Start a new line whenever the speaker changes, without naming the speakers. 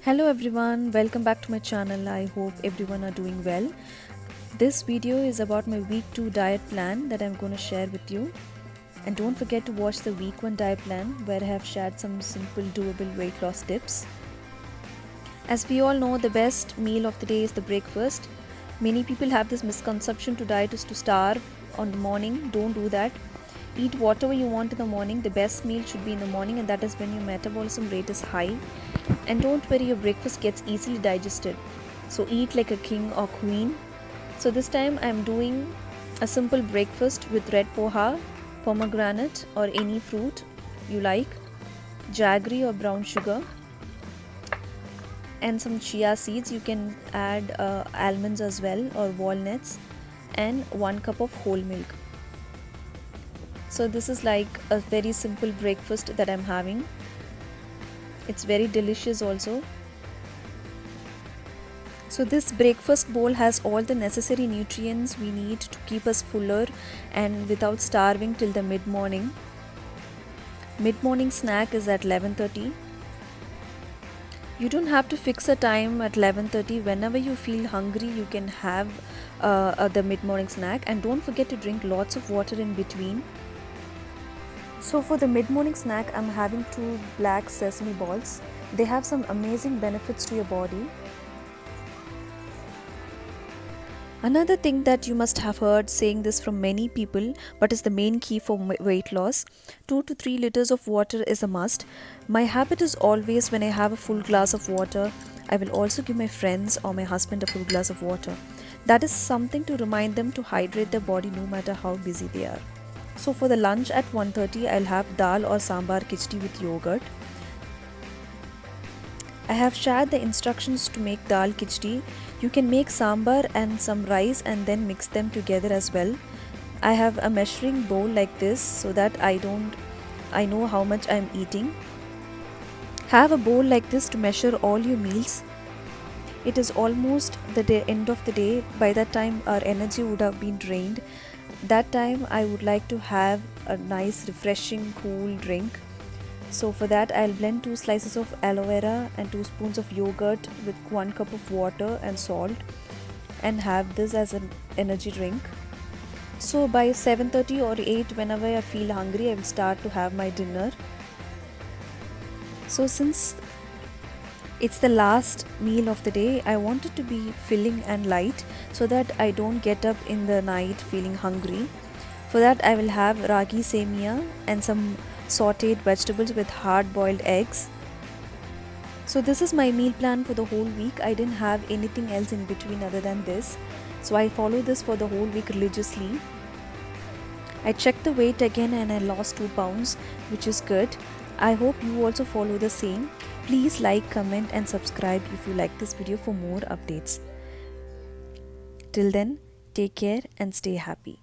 Hello everyone, welcome back to my channel. I hope everyone are doing well. This video is about my week 2 diet plan that I'm going to share with you. And don't forget to watch the week 1 diet plan where I have shared some simple doable weight loss tips. As we all know, the best meal of the day is the breakfast. Many people have this misconception to diet is to starve on the morning. Don't do that. Eat whatever you want in the morning. The best meal should be in the morning, and that is when your metabolism rate is high. And don't worry, your breakfast gets easily digested. So eat like a king or queen. So this time I'm doing a simple breakfast with red poha, pomegranate or any fruit you like, jaggery or brown sugar, and some chia seeds. You can add almonds as well or walnuts, and 1 cup of whole milk. So this is like a very simple breakfast that I'm having. It's very delicious also. So this breakfast bowl has all the necessary nutrients we need to keep us fuller and without starving till the mid-morning. Mid-morning snack is at 11:30. You don't have to fix a time at 11:30. Whenever you feel hungry, you can have the mid-morning snack, and don't forget to drink lots of water in between. So for the mid-morning snack, I'm having 2 black sesame balls. They have some amazing benefits to your body. Another thing that you must have heard saying this from many people, but is the main key for weight loss: 2 to 3 liters of water is a must. My habit is always, when I have a full glass of water, I will also give my friends or my husband a full glass of water. That is something to remind them to hydrate their body no matter how busy they are. So for the lunch at 1:30, I'll have dal or sambar khichdi with yogurt. I have shared the instructions to make dal khichdi. You can make sambar and some rice and then mix them together as well. I have a measuring bowl like this so that I know how much I'm eating. Have a bowl like this to measure all your meals. It is almost the end of the day. By that time our energy would have been drained. That time I would like to have a nice refreshing cool drink. So for that, I'll blend 2 slices of aloe vera and 2 spoons of yogurt with 1 cup of water and salt, and have this as an energy drink. So by 7:30 or 8, whenever I feel hungry, I will start to have my dinner. So since it's the last meal of the day, I want it to be filling and light so that I don't get up in the night feeling hungry. For that, I will have ragi semia and some sauteed vegetables with hard-boiled eggs. So this is my meal plan for the whole week. I didn't have anything else in between other than this. So I follow this for the whole week religiously. I checked the weight again and I lost 2 pounds, which is good. I hope you also follow the same. Please like, comment and subscribe if you like this video for more updates. Till then, take care and stay happy.